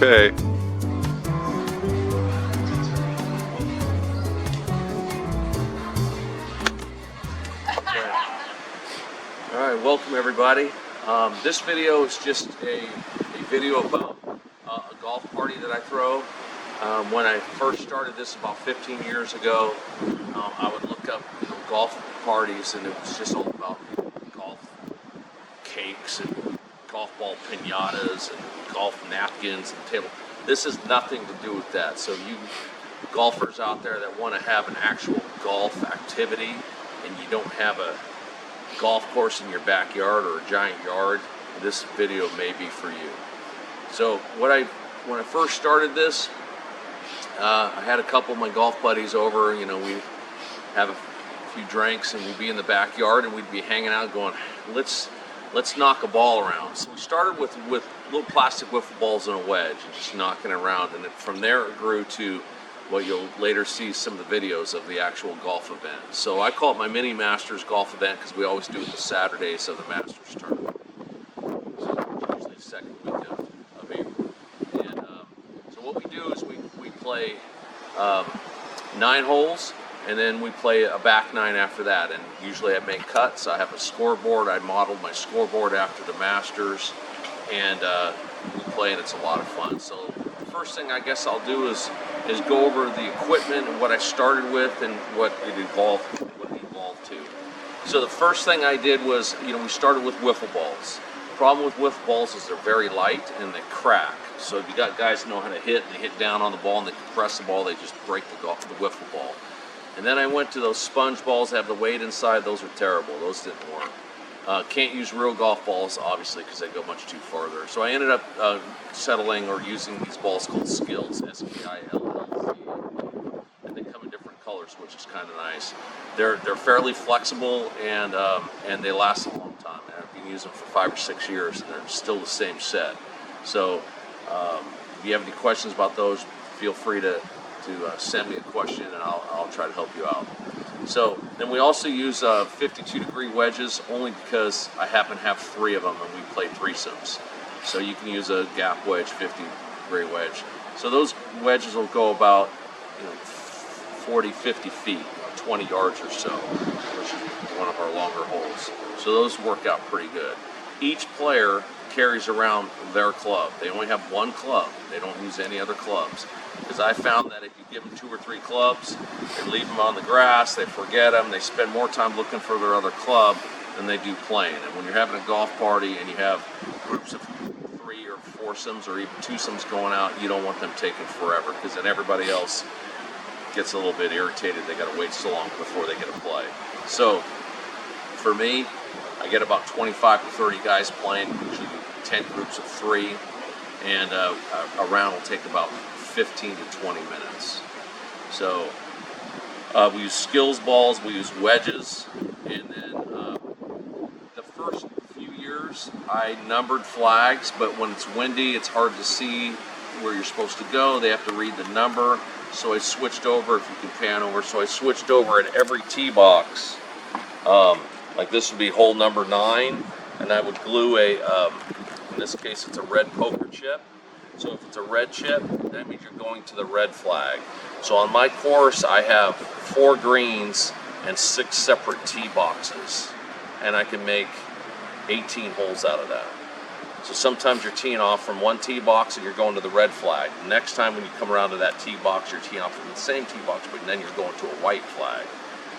Okay. Alright, welcome everybody. This video is just a video about a golf party that I throw. When I first started this about 15 years ago, I would look up golf parties, and it was just all about golf cakes and golf ball piñatas and golf napkins and table. This has nothing to do with that. So you golfers out there that want to have an actual golf activity and you don't have a golf course in your backyard or a giant yard, this video may be for you. So when I first started this, I had a couple of my golf buddies over. We'd have a few drinks and we'd be in the backyard and we'd be hanging out going, let's knock a ball around. So we started with little plastic wiffle balls and a wedge and just knocking around, and from there it grew to what you'll later see some of the videos of the actual golf event. So I call it my mini Masters golf event because we always do it the Saturdays of the Masters tournament. So usually the second week of April. And so what we do is we play 9 holes, and then we play a back 9 after that. And usually I make cuts. I have a scoreboard. I modeled my scoreboard after the Masters, and we play, and it's a lot of fun. So the first thing I guess I'll do is go over the equipment and what I started with and what it evolved to. So the first thing I did was, we started with wiffle balls. The problem with wiffle balls is they're very light and they crack. So if you got guys who know how to hit, and they hit down on the ball and they compress the ball, they just break the wiffle ball. And then I went to those sponge balls that have the weight inside. Those are terrible. Those didn't work. Can't use real golf balls, obviously, because they go much too farther. So I ended up settling or using these balls called Skills, S-K-I-L-L-Z. And they come in different colors, which is kind of nice. They're fairly flexible, and they last a long time. I've been using them for 5 or 6 years, and they're still the same set. So if you have any questions about those, feel free to send me a question, and I'll try to help you out. So then we also use 52-degree wedges, only because I happen to have 3 of them and we play threesomes. So you can use a gap wedge, 50-degree wedge. So those wedges will go about 40, 50 feet, 20 yards or so, which is one of our longer holes. So those work out pretty good. Each player carries around their club. They only have 1 club. They don't use any other clubs. Because I found that if you give them 2 or 3 clubs, they leave them on the grass, they forget them, they spend more time looking for their other club than they do playing. And when you're having a golf party and you have groups of 3 or foursomes or even twosomes going out, you don't want them taking forever, because then everybody else gets a little bit irritated. They got to wait so long before they get a play. So for me, I get about 25 to 30 guys playing, usually 10 groups of 3, and a round will take about 15 to 20 minutes. So we use Skills balls, we use wedges, and then the first few years I numbered flags, but when it's windy it's hard to see where you're supposed to go. They have to read the number. So I switched over, if you can pan over, so I switched over at every tee box. Like this would be hole number 9, and I would glue in this case it's a red poker chip. So if it's a red chip, that means you're going to the red flag. So on my course, I have 4 greens and 6 separate tee boxes, and I can make 18 holes out of that. So sometimes you're teeing off from 1 tee box and you're going to the red flag. Next time when you come around to that tee box, you're teeing off from the same tee box, but then you're going to a white flag.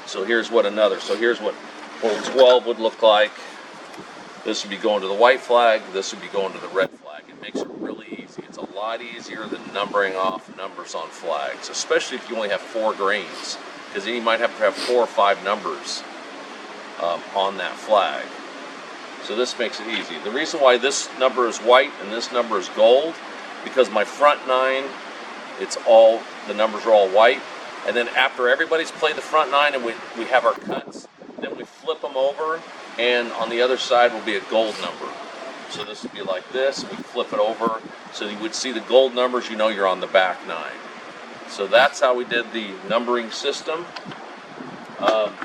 So here's what hole 12 would look like. This would be going to the white flag. This would be going to the red flag. It makes it really easy. It's a lot easier than numbering off numbers on flags, especially if you only have 4 greens, because then you might have to have 4 or 5 numbers on that flag. So this makes it easy. The reason why this number is white and this number is gold, because my front 9, the numbers are all white, and then after everybody's played the front 9 and we have our cuts, then we flip them over, and on the other side will be a gold number. So this would be like this, we flip it over, so you would see the gold numbers, you're on the back 9. So that's how we did the numbering system.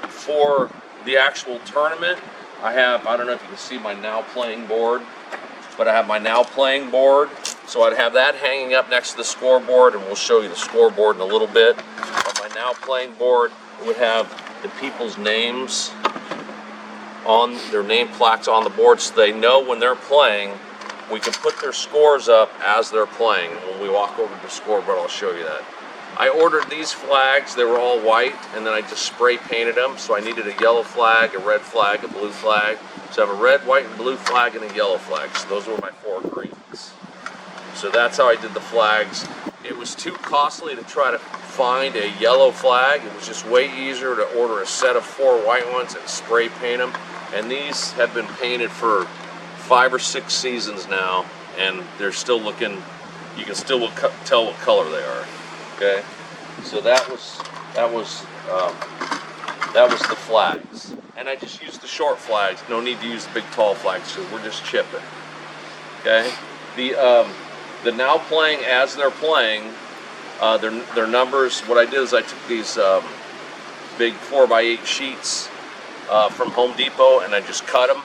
For the actual tournament, I don't know if you can see my now playing board, but I have my now playing board, So I'd have that hanging up next to the scoreboard, and we'll show you the scoreboard in a little bit. On my now playing board, it would have the people's names on their name plaques on the board, so they know when they're playing. We can put their scores up as they're playing. When we walk over to the scoreboard, I'll show you that. I ordered these flags. They were all white, and then I just spray painted them. So I needed a yellow flag, a red flag, a blue flag. So I have a red, white, and blue flag and a yellow flag. So those were my 4 greens. So that's how I did the flags. It was too costly to try to find a yellow flag. It was just way easier to order a set of 4 white ones and spray paint them. And these have been painted for 5 or 6 seasons now, and they're still looking, you can still tell what color they are. Okay, so that was the flags, and I just used the short flags. No need to use the big tall flags because we're just chipping. Okay, the now playing as they're playing, their numbers. What I did is I took these big 4x8 sheets from Home Depot, and I just cut them,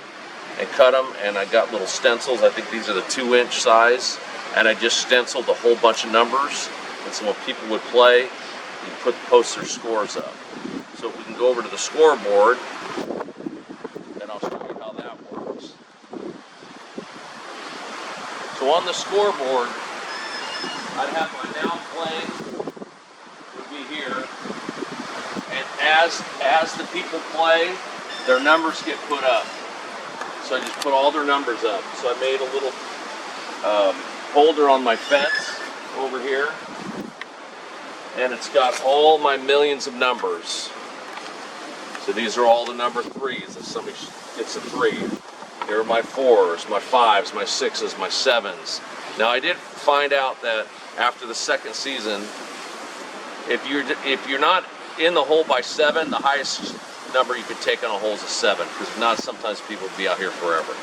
and I got little stencils. I think these are the 2-inch size, and I just stenciled a whole bunch of numbers. And so when people would play, you post their scores up. So if we can go over to the scoreboard, then I'll show you how that works. So on the scoreboard, I'd have my now playing would be here, and as the people play, their numbers get put up. So I just put all their numbers up. So I made a little holder on my fence over here, and it's got all my millions of numbers. So these are all the number 3s. If somebody gets a 3, here are my 4s, my 5s, my 6s, my 7s. Now I did find out that after the 2nd season, if you're not in the hole by 7, the highest number you could take on a hole is a 7, because if not, sometimes people would be out here forever.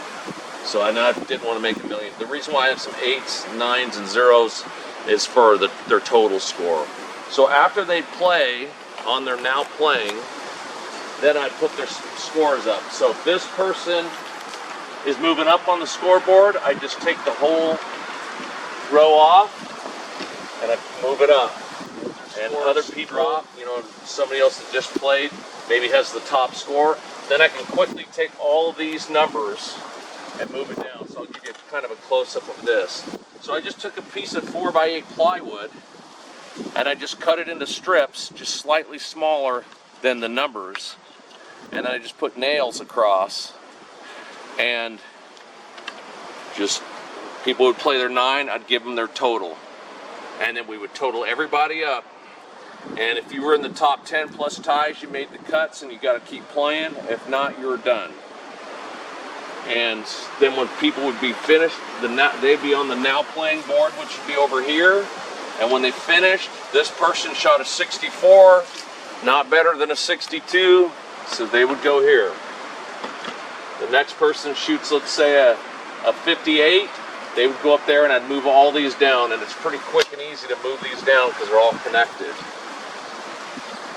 So I didn't want to make a million. The reason why I have some 8s, 9s, and 0s is for their total score. So after they play on their now playing, then I put their scores up. So if this person is moving up on the scoreboard, I just take the whole row off and I move it up. And other people, somebody else that just played, maybe has the top score, then I can quickly take all of these numbers and move it down. So I'll give you kind of a close-up of this. So I just took a piece of 4x8 plywood, and I just cut it into strips, just slightly smaller than the numbers. And then I just put nails across, and just people would play their 9, I'd give them their total. And then we would total everybody up. And if you were in the top 10 plus ties, you made the cuts and you got to keep playing. If not, you're done. And then when people would be finished, they'd be on the now playing board, which would be over here. And when they finished, this person shot a 64, not better than a 62, so they would go here. The next person shoots, let's say, a 58, they would go up there, and I'd move all these down, and it's pretty quick and easy to move these down because they're all connected.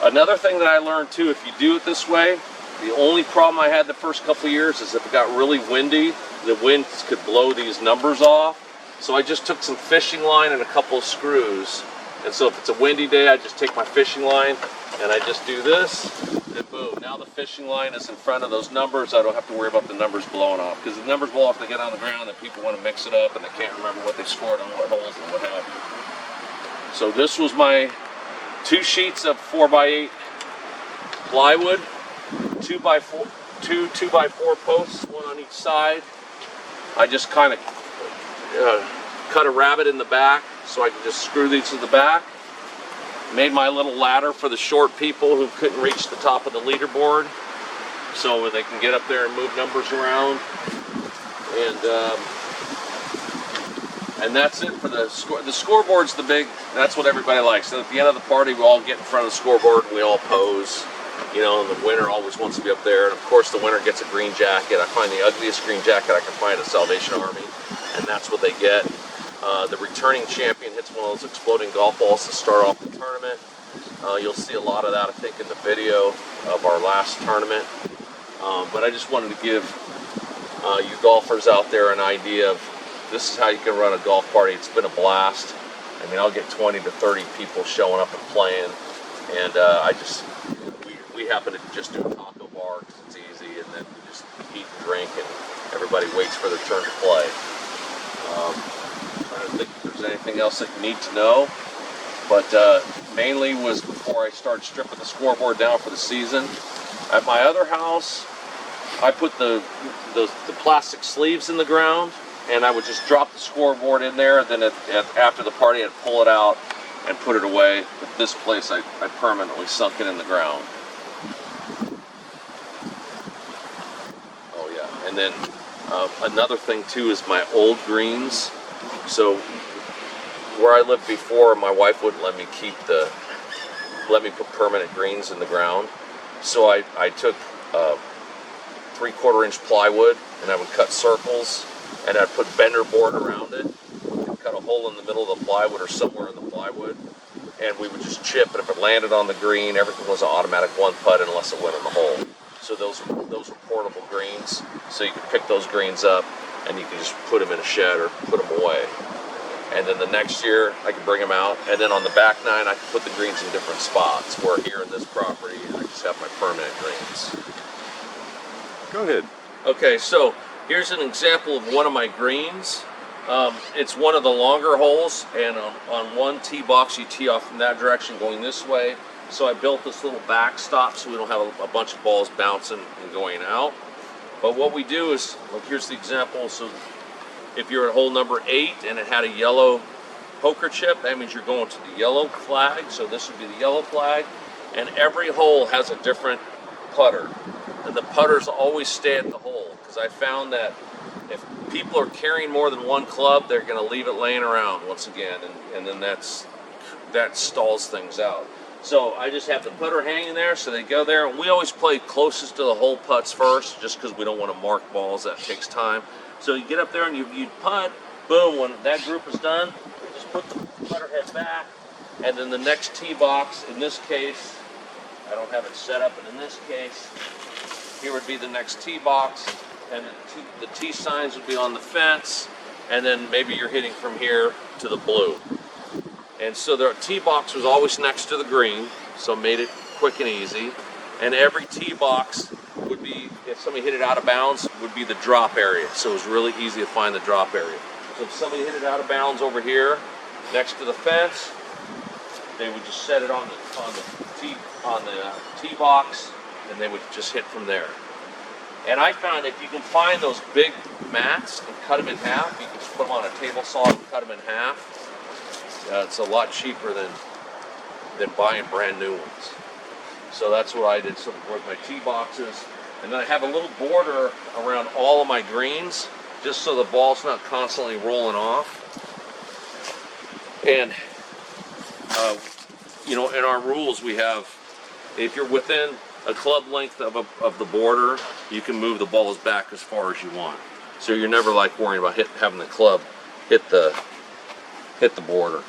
Another thing that I learned too, if you do it this way, the only problem I had the first couple of years is if it got really windy, the winds could blow these numbers off. So I just took some fishing line and a couple of screws. And so if it's a windy day, I just take my fishing line and I just do this, and boom. Now the fishing line is in front of those numbers. I don't have to worry about the numbers blowing off. Because the numbers blow off, they get on the ground and people want to mix it up and they can't remember what they scored on what holes and what have you. So this was my 2 sheets of 4x8 plywood, 2x4 posts, one on each side. I just kind of cut a rabbet in the back so I can just screw these to the back. Made my little ladder for the short people who couldn't reach the top of the leaderboard, so they can get up there and move numbers around. And that's it for the score. The scoreboard's the big, that's what everybody likes. And at the end of the party, we all get in front of the scoreboard and we all pose. And the winner always wants to be up there. And of course, the winner gets a green jacket. I find the ugliest green jacket I can find at Salvation Army, and that's what they get. The returning champion hits one of those exploding golf balls to start off the tournament. You'll see a lot of that, I think, in the video of our last tournament. But I just wanted to give you golfers out there an idea of this is how you can run a golf party. It's been a blast. I mean, I'll get 20 to 30 people showing up and playing, and we happen to just do a taco bar because it's easy, and then we just eat and drink, and everybody waits for their turn to play. I don't think there's anything else that you need to know, but mainly was before I started stripping the scoreboard down for the season. At my other house, I put the plastic sleeves in the ground, and I would just drop the scoreboard in there, and then after the party I'd pull it out and put it away. But this place I permanently sunk it in the ground. Oh yeah, and then another thing too is my old greens. So where I lived before, my wife wouldn't let me put permanent greens in the ground. So I took 3/4 inch plywood, and I would cut circles, and I'd put bender board around it, and cut a hole in the middle of the plywood or somewhere in the plywood, and we would just chip, and if it landed on the green, everything was an automatic one putt unless it went in the hole. So those were portable greens, so you could pick those greens up, and you could just put them in a shed or put them away. And then the next year, I could bring them out, and then on the back nine, I could put the greens in different spots, where here in this property, I just have my permanent greens. Go ahead. Okay, so here's an example of one of my greens. It's one of the longer holes, and on one tee box, you tee off from that direction going this way. So I built this little backstop so we don't have a bunch of balls bouncing and going out. But what we do is, look, here's the example. So if you're at hole number 8 and it had a yellow poker chip, that means you're going to the yellow flag. So this would be the yellow flag. And every hole has a different putter. And the putters always stay at the hole, because I found that if people are carrying more than one club, they're going to leave it laying around once again, and then that stalls things out. So I just have the putter hanging there, so they go there, and we always play closest to the hole putts first, just because we don't want to mark balls. That takes time. So you get up there and you putt, boom, when that group is done, you just put the putter head back, and then the next tee box, in this case, I don't have it set up, but in this case, here would be the next tee box, and the tee signs would be on the fence, and then maybe you're hitting from here to the blue. And so the tee box was always next to the green, so made it quick and easy. And every tee box would be, if somebody hit it out of bounds, would be the drop area. So it was really easy to find the drop area. So if somebody hit it out of bounds over here, next to the fence, they would just set it on the tee box, and they would just hit from there. And I found if you can find those big mats and cut them in half, you can just put them on a table saw and cut them in half. It's a lot cheaper than buying brand new ones. So that's what I did. So with my tee boxes, and then I have a little border around all of my greens, just so the ball's not constantly rolling off. And you know, in our rules we have, if you're within a club length of the border, you can move the balls back as far as you want. So you're never like worrying about having the club hit the border.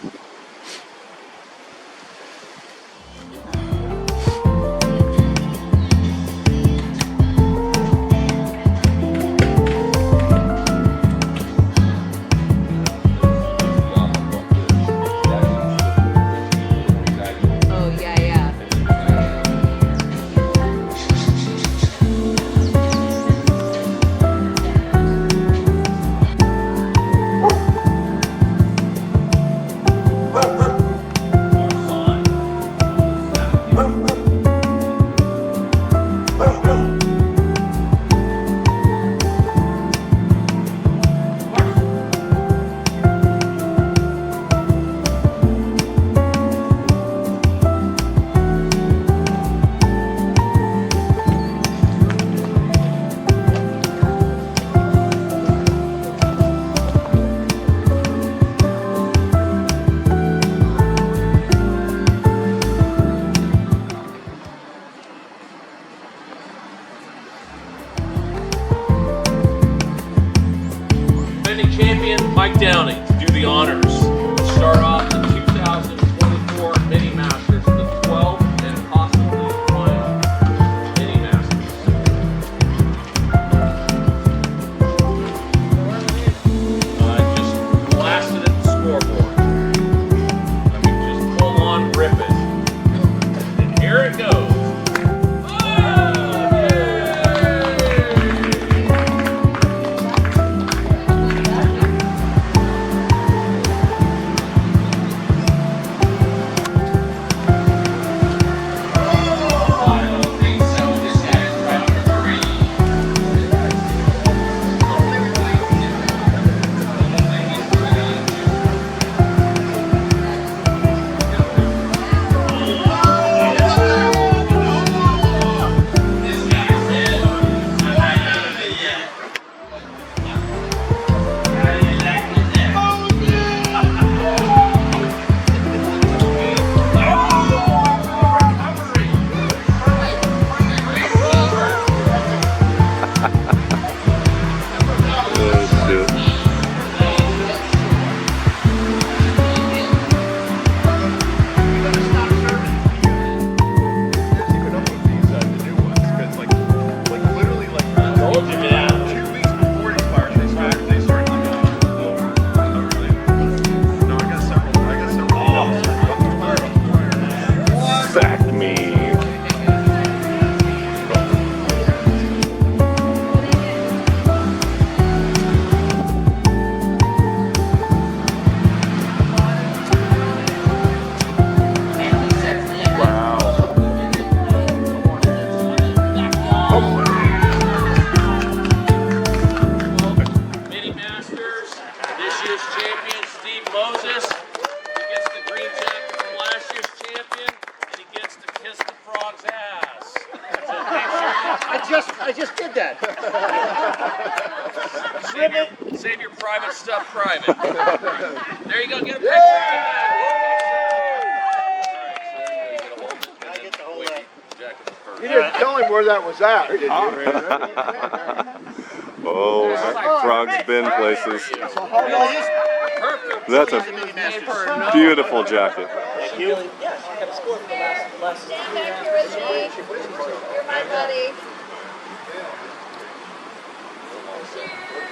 Champion Mike Downing to do the honors. We'll start off the 2024 Mini Masters, the 12th and possibly final Mini Masters. Save your private stuff private. There you go. Get a picture. You didn't tell him where that was at, did you? Oh, frogs been places. That's a beautiful jacket. Stand back here with me. You're my buddy. Cheers.